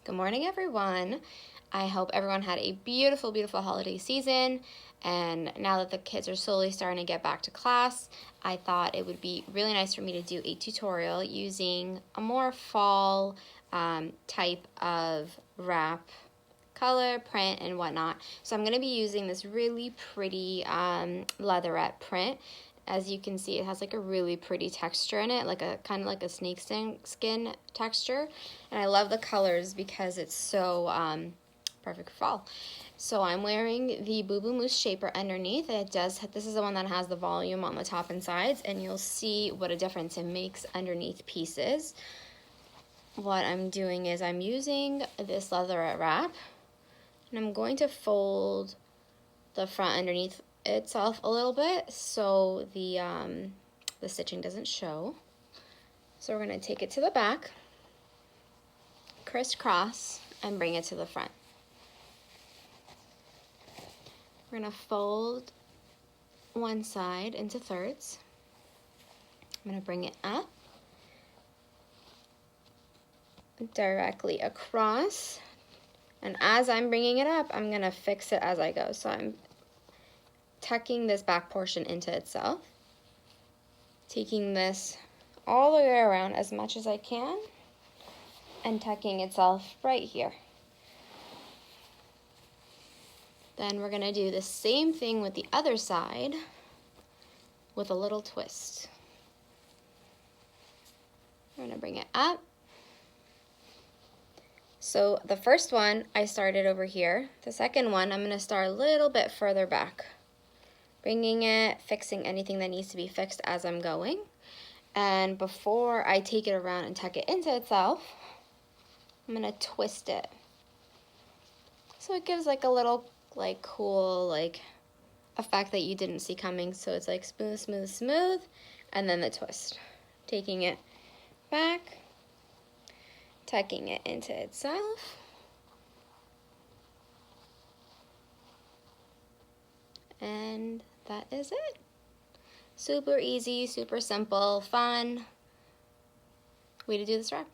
Good morning, everyone. I hope everyone had a beautiful, beautiful holiday season. And now that the kids are slowly starting to get back to class, I thought it would be really nice for me to do a tutorial using a more fall type of wrap color, print, and whatnot. So I'm going to be using this really pretty leatherette print. As you can see, it has like a really pretty texture in it, like a kind of like a snake skin texture. And I love the colors because it's so perfect for fall. So I'm wearing the Boo Boo Moose shaper underneath. This is the one that has the volume on the top and sides, and you'll see what a difference it makes underneath pieces. What I'm doing is I'm using this leatherette wrap, and I'm going to fold the front underneath itself a little bit so the stitching doesn't show. So we're going to take it to the back, crisscross, and bring it to the front. We're going to fold one side into thirds. I'm going to bring it up directly across, and as I'm bringing it up, I'm going to fix it as I go. So I'm tucking this back portion into itself, taking this all the way around as much as I can, and tucking itself right here. Then we're going to do the same thing with the other side with a little twist. We're going to bring it up. So the first one I started over here. The second one I'm going to start a little bit further back, bringing it, fixing anything that needs to be fixed as I'm going. And before I take it around and tuck it into itself, I'm going to twist it. So it gives like a little cool effect that you didn't see coming. So it's like smooth, smooth, smooth, and then the twist. Taking it back, tucking it into itself. And that is it. Super easy, super simple, fun way to do this wrap.